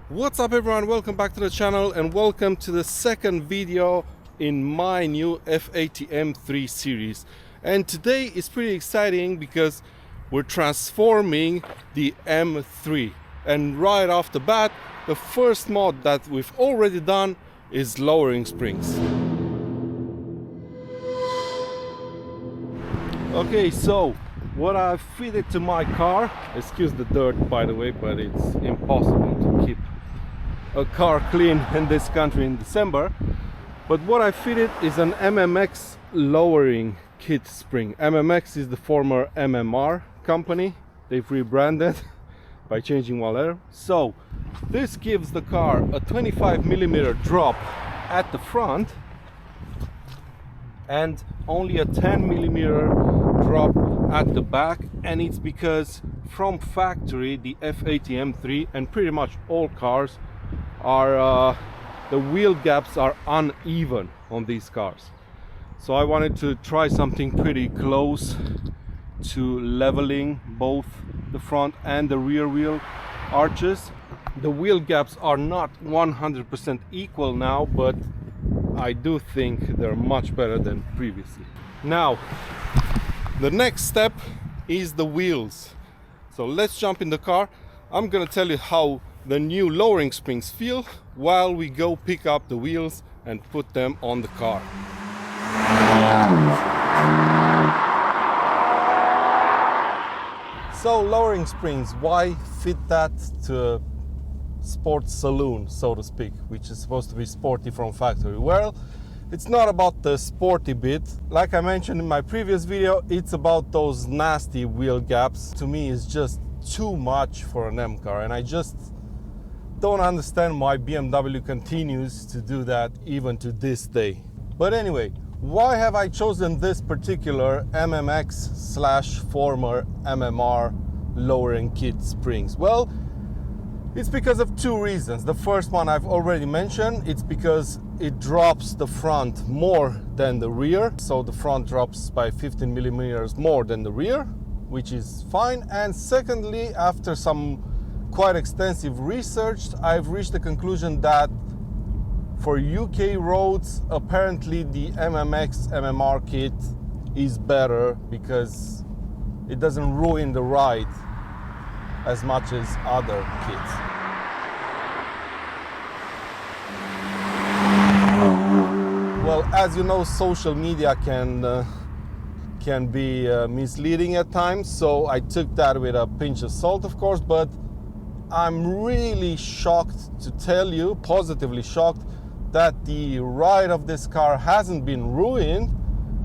What's up everyone, welcome back to the channel and welcome to the second video in my new F80 M3 series. And today is pretty exciting because we're transforming the M3, and right off the bat the first mod that we've already done is lowering springs. Okay, so what I've fitted to my car, excuse the dirt by the way, but it's impossible to keep a car clean in this country in December. But what I fitted is an MMX lowering kit spring. MMX is the former MMR company. They've rebranded by changing one letter. So this gives the car a 25mm drop at the front and only a 10mm drop at the back, and it's because from factory the F80 M3 and pretty much all cars are the wheel gaps are uneven on these cars. So I wanted to try something pretty close to leveling both the front and the rear wheel arches. The wheel gaps are not 100% equal now, but I do think they're much better than previously. Now the next step is the wheels. So let's jump in the car. I'm gonna tell you how the new lowering springs feel while we go pick up the wheels and put them on the car. So lowering springs, why fit that to a sports saloon, so to speak, which is supposed to be sporty from factory? Well, it's not about the sporty bit. Like I mentioned in my previous video, it's about those nasty wheel gaps. To me, it's just too much for an M car, and I just don't understand why BMW continues to do that even to this day. But anyway, why have I chosen this particular MMX / former MMR lowering kit springs? Well, it's because of two reasons. The first one I've already mentioned. It's because it drops the front more than the rear. So the front drops by 15mm more than the rear, which is fine. And secondly, after some quite extensive research, I've reached the conclusion that for UK roads, apparently the MMX MMR kit is better because it doesn't ruin the ride as much as other kits. Well, as you know, social media can be misleading at times, so I took that with a pinch of salt, of course, but I'm really shocked to tell you, positively shocked, that the ride of this car hasn't been ruined.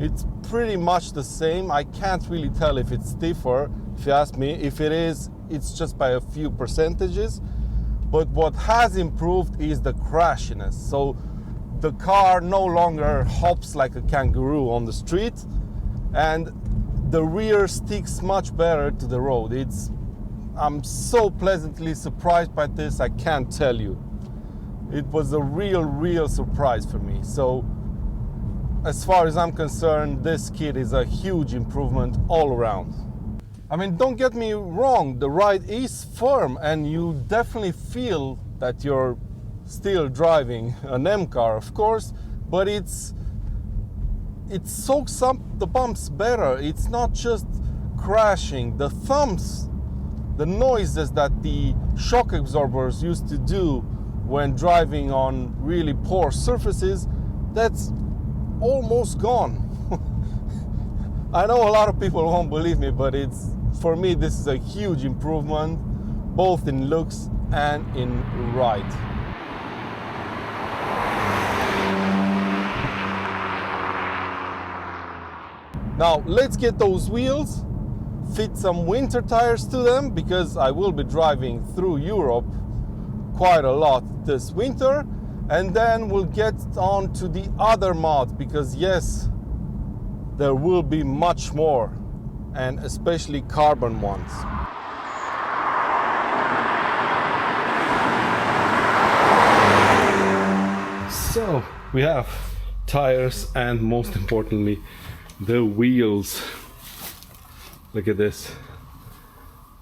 It's pretty much the same. I can't really tell if it's stiffer, if you ask me. If it is, it's just by a few percentages. But what has improved is the crashiness. So the car no longer hops like a kangaroo on the street, and the rear sticks much better to the road. I'm so pleasantly surprised by this, I can't tell you. It was a real surprise for me. So as far as I'm concerned, this kit is a huge improvement all around. I mean, don't get me wrong, the ride is firm and you definitely feel that you're still driving an M car, of course, but it soaks up the bumps better. It's not just crashing. The thumps, the noises that the shock absorbers used to do when driving on really poor surfaces, that's almost gone. I know a lot of people won't believe me, but for me this is a huge improvement, both in looks and in ride. Now let's get those wheels, fit some winter tires to them, because I will be driving through Europe quite a lot this winter, and then we'll get on to the other mod, because yes, there will be much more, and especially carbon ones. So we have tires and most importantly the wheels. Look at this.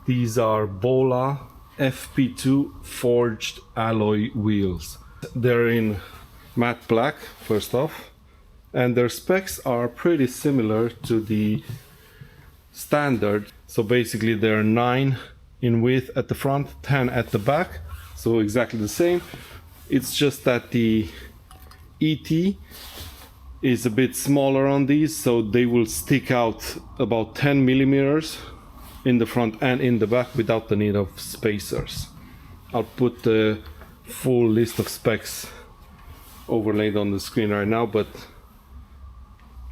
These are Bola FP2 forged alloy wheels. They're in matte black, first off, and their specs are pretty similar to the standard. So basically they're 9 in width at the front, 10 at the back, so exactly the same. It's just that the ET is a bit smaller on these, so they will stick out about 10 millimeters in the front and in the back without the need of spacers. I'll put the full list of specs overlaid on the screen right now, but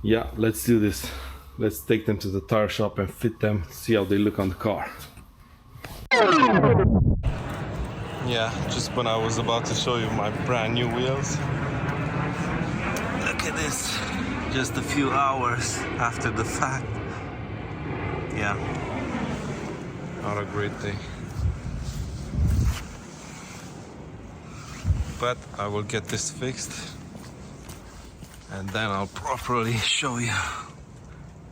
yeah, let's do this. Let's take them to the tire shop and fit them, see how they look on the car. Yeah, just when I was about to show you my brand new wheels. Look at this, just a few hours after the fact. Yeah, not a great day. But I will get this fixed and then I'll properly show you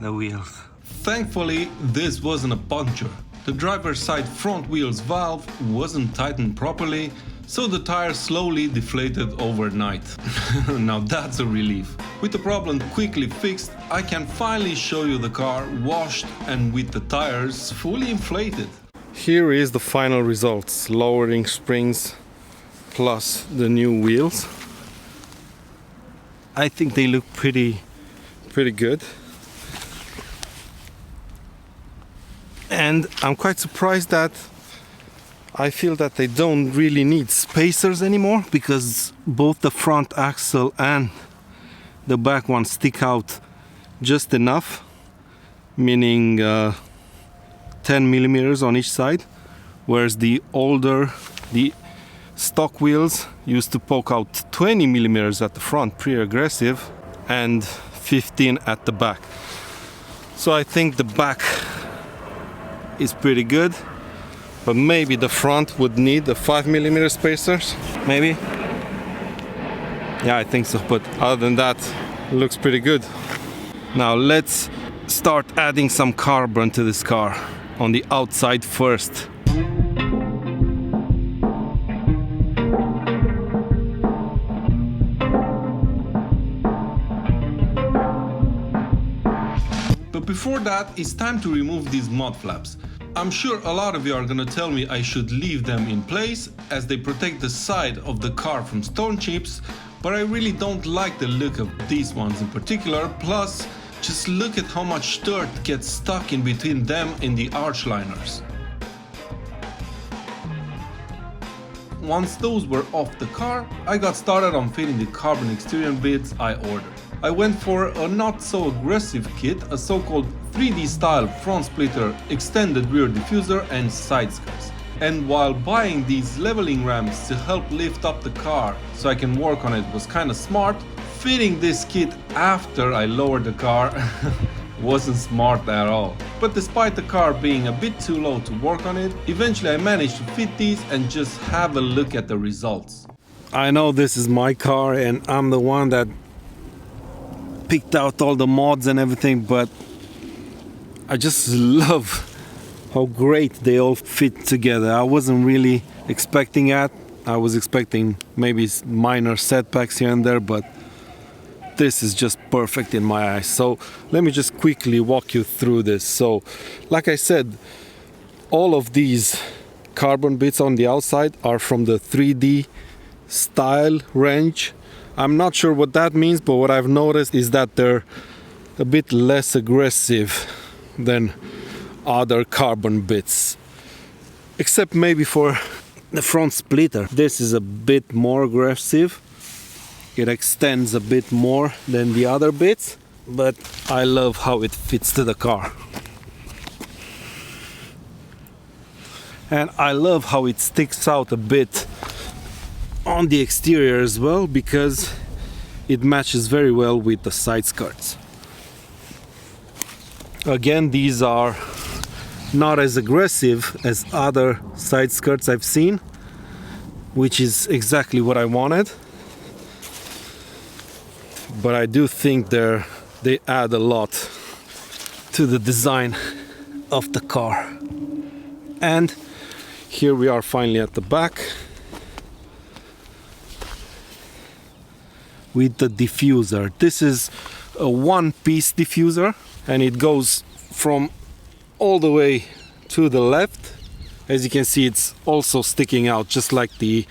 the wheels. Thankfully, this wasn't a puncture. The driver's side front wheel's valve wasn't tightened properly, so the tire slowly deflated overnight. Now that's a relief. With the problem quickly fixed, I can finally show you the car washed and with the tires fully inflated. Here is the final results. Lowering springs plus the new wheels. I think they look pretty good. And I'm quite surprised that I feel that they don't really need spacers anymore, because both the front axle and the back one stick out just enough, meaning 10 millimeters on each side, whereas the stock wheels used to poke out 20 millimeters at the front, pretty aggressive, and 15 at the back. So I think the back is pretty good, but maybe the front would need the 5 millimeter spacers, maybe. Yeah, I think so, but other than that, it looks pretty good. Now let's start adding some carbon to this car on the outside first. But before that, it's time to remove these mud flaps. I'm sure a lot of you are gonna tell me I should leave them in place as they protect the side of the car from stone chips, but I really don't like the look of these ones in particular. Plus, just look at how much dirt gets stuck in between them and the arch liners. Once those were off the car, I got started on fitting the carbon exterior bits I ordered. I went for a not so aggressive kit, a so-called 3D style front splitter, extended rear diffuser and side skirts. And while buying these leveling ramps to help lift up the car so I can work on it was kinda smart, fitting this kit after I lowered the car wasn't smart at all. But despite the car being a bit too low to work on it, eventually I managed to fit these and just have a look at the results. I know this is my car and I'm the one that picked out all the mods and everything, but I just love how great they all fit together. I wasn't really expecting that. I was expecting maybe minor setbacks here and there, but this is just perfect in my eyes. So let me just quickly walk you through this. So like I said, all of these carbon bits on the outside are from the 3D style range. I'm not sure what that means, but what I've noticed is that they're a bit less aggressive than other carbon bits, except maybe for the front splitter. This is a bit more aggressive. It extends a bit more than the other bits, but I love how it fits to the car. And I love how it sticks out a bit on the exterior as well, because it matches very well with the side skirts. Again, these are not as aggressive as other side skirts I've seen, which is exactly what I wanted. But I do think they add a lot to the design of the car. And Here we are finally at the back with the diffuser. This is a one-piece diffuser and it goes from all the way to the left. As you can see, it's also sticking out just like the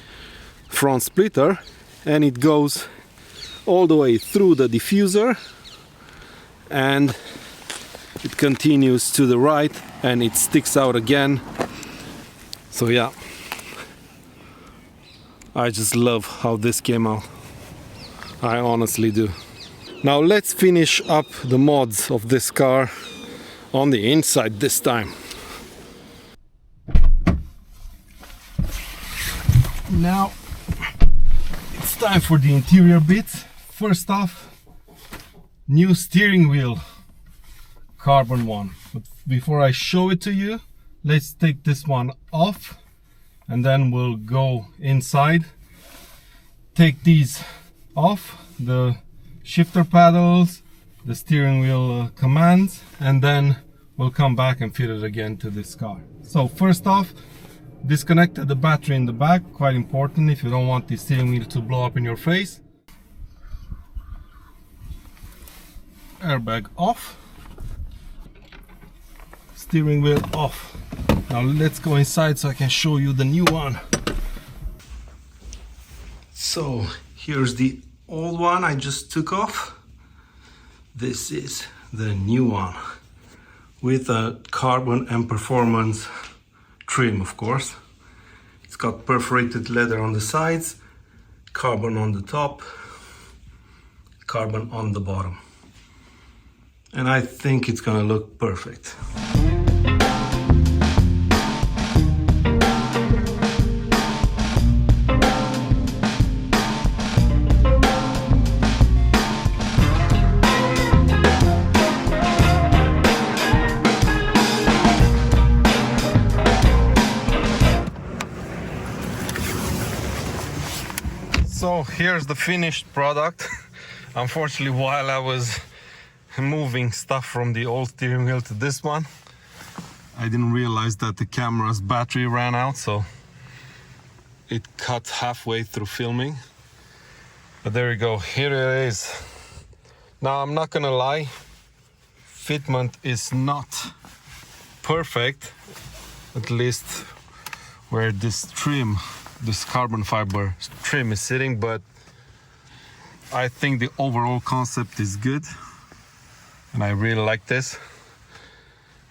front splitter, and it goes all the way through the diffuser and it continues to the right and it sticks out again. So yeah, I just love how this came out. I honestly do. Now let's finish up the mods of this car on the inside this time. Now it's time for the interior bits. First off, new steering wheel, carbon one. But before I show it to you, let's take this one off and then we'll go inside. Take these off, the shifter paddles, the steering wheel commands, and then we'll come back and fit it again to this car. So first off, disconnected the battery in the back, quite important if you don't want the steering wheel to blow up in your face. Airbag off, steering wheel off. Now let's go inside so I can show you the new one. So here's the old one I just took off. This is the new one with a carbon and performance trim, of course. It's got perforated leather on the sides, carbon on the top, carbon on the bottom. And I think it's gonna look perfect. So here's the finished product. Unfortunately, while I was moving stuff from the old steering wheel to this one, I didn't realize that the camera's battery ran out, so it cut halfway through filming. But there we go, here it is. Now I'm not gonna lie, fitment is not perfect, at least where this trim, this carbon fiber trim is sitting, but I think the overall concept is good and I really like this.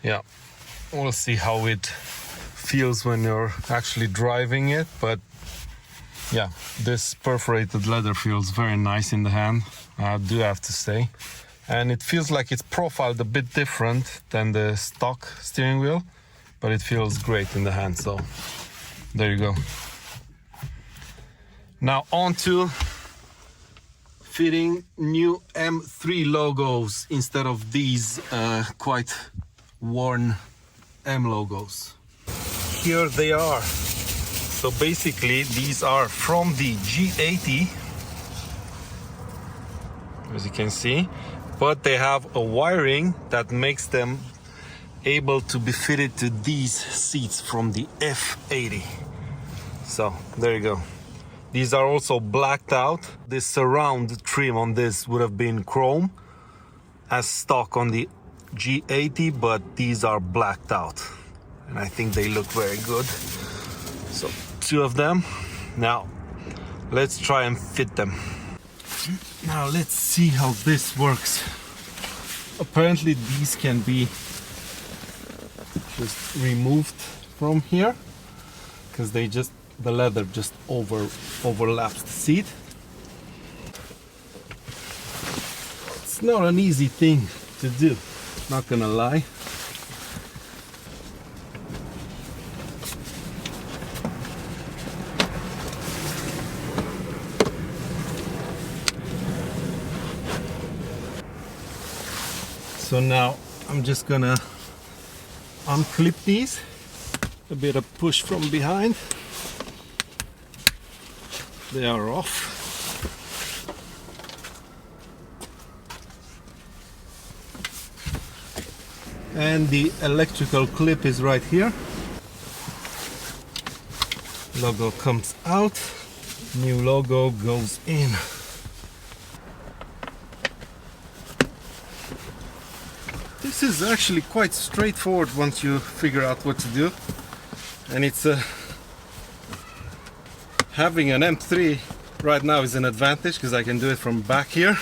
Yeah, we'll see how it feels when you're actually driving it, but yeah, this perforated leather feels very nice in the hand, I do have to say. And it feels like it's profiled a bit different than the stock steering wheel, but it feels great in the hand, so there you go. Now on to fitting new M3 logos instead of these quite worn M logos. Here they are. So basically these are from the G80, as you can see, but they have a wiring that makes them able to be fitted to these seats from the F80. So there you go. These are also blacked out. This surround trim on this would have been chrome as stock on the G80, but these are blacked out. And I think they look very good. So 2 of them. Now, let's try and fit them. Now let's see how this works. Apparently these can be just removed from here because the leather just overlaps the seat. It's not an easy thing to do, not gonna lie. So now I'm just gonna unclip these, a bit of push from behind. They are off. And the electrical clip is right here. Logo comes out, new logo goes in. This is actually quite straightforward once you figure out what to do, and it's having an M3 right now is an advantage because I can do it from back here,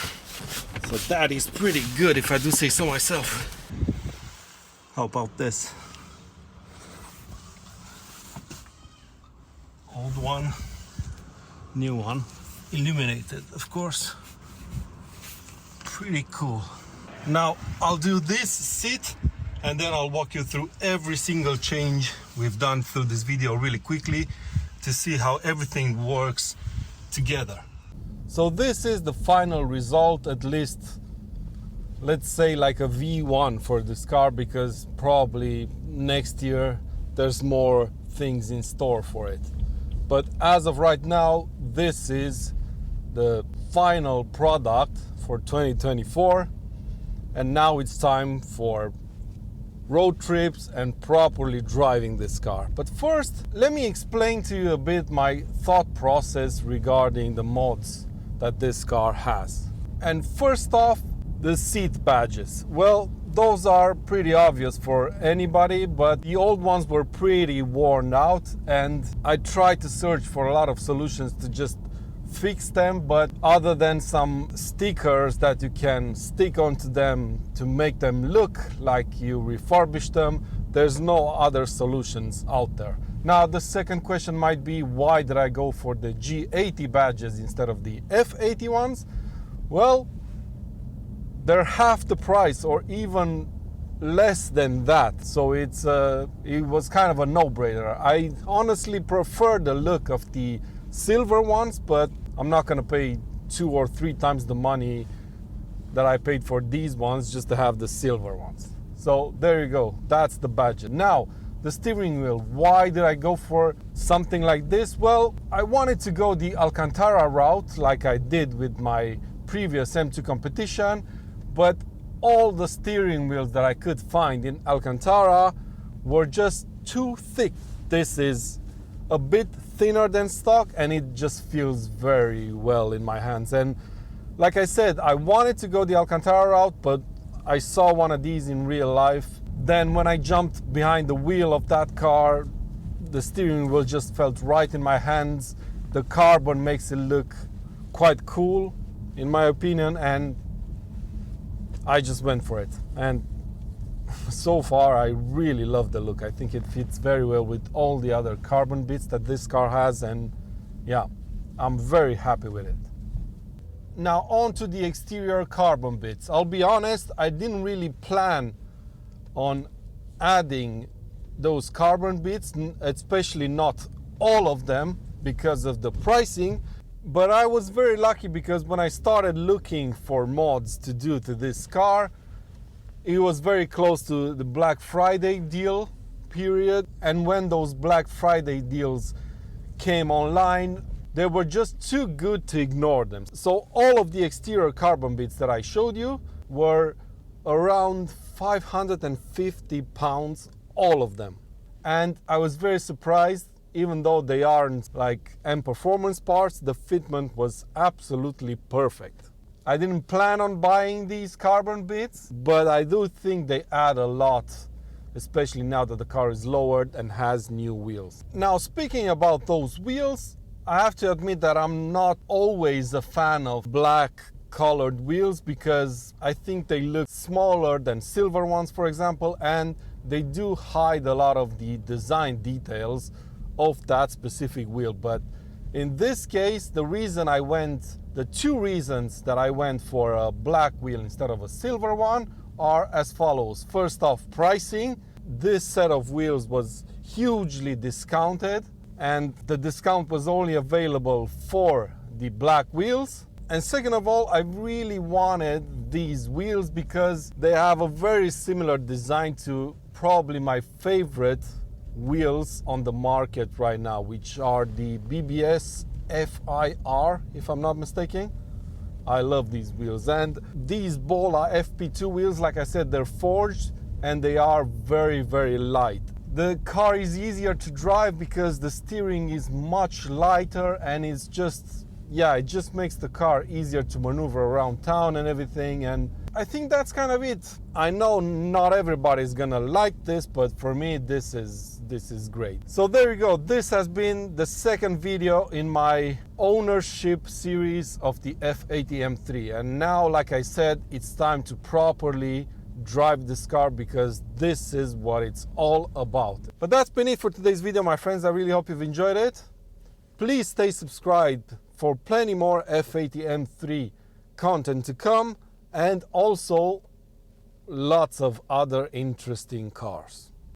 so that is pretty good if I do say so myself. How about this? Old one, new one, illuminated of course. Pretty cool. Now I'll do this sit and then I'll walk you through every single change we've done through this video really quickly to see how everything works together. So this is the final result, at least let's say like a V1 for this car, because probably next year there's more things in store for it. But as of right now, this is the final product for 2024. And now it's time for road trips and properly driving this car. But first, let me explain to you a bit my thought process regarding the mods that this car has. And first off, the seat badges. Well, those are pretty obvious for anybody, but the old ones were pretty worn out, and I tried to search for a lot of solutions to just fix them, but other than some stickers that you can stick onto them to make them look like you refurbished them, there's no other solutions out there. Now the second question might be, why did I go for the G80 badges instead of the F80 ones? Well, they're half the price or even less than that, so it was kind of a no-brainer. I honestly prefer the look of the silver ones, but I'm not gonna pay 2 or 3 times the money that I paid for these ones just to have the silver ones. So there you go, that's the budget. Now the steering wheel, why did I go for something like this? Well, I wanted to go the Alcantara route like I did with my previous M2 competition, but all the steering wheels that I could find in Alcantara were just too thick. This is a bit thinner than stock and it just feels very well in my hands. And like I said, I wanted to go the Alcantara route, but I saw one of these in real life. Then when I jumped behind the wheel of that car, the steering wheel just felt right in my hands. The carbon makes it look quite cool in my opinion, and I just went for it. And so far I really love the look. I think it fits very well with all the other carbon bits that this car has, and yeah, I'm very happy with it. Now on to the exterior carbon bits. I'll be honest, I didn't really plan on adding those carbon bits, especially not all of them because of the pricing, but I was very lucky because when I started looking for mods to do to this car, it was very close to the Black Friday deal period, and when those Black Friday deals came online, they were just too good to ignore them. So all of the exterior carbon bits that I showed you were around 550 pounds, all of them. And I was very surprised, even though they aren't like M Performance parts, the fitment was absolutely perfect. I didn't plan on buying these carbon bits, but I do think they add a lot, especially now that the car is lowered and has new wheels. Now, speaking about those wheels, I have to admit that I'm not always a fan of black colored wheels because I think they look smaller than silver ones, for example, and they do hide a lot of the design details of that specific wheel. But in this case, the two reasons that I went for a black wheel instead of a silver one are as follows. First off, pricing. This set of wheels was hugely discounted, and the discount was only available for the black wheels. And second of all, I really wanted these wheels because they have a very similar design to probably my favorite wheels on the market right now, which are the BBS FIR, if I'm not mistaken. I love these wheels, and these Bola FP2 wheels, like I said, they're forged and they are very, very light. The car is easier to drive because the steering is much lighter, and it's just, yeah, it just makes the car easier to maneuver around town and everything. And I think that's kind of it. I know not everybody's gonna like this, but for me this is great. So there you go. This has been the second video in my ownership series of the F80 M3, and now, like I said, it's time to properly drive this car, because this is what it's all about. But that's been it for today's video, my friends. I really hope you've enjoyed it. Please stay subscribed for plenty more F80 M3 content to come, and also lots of other interesting cars.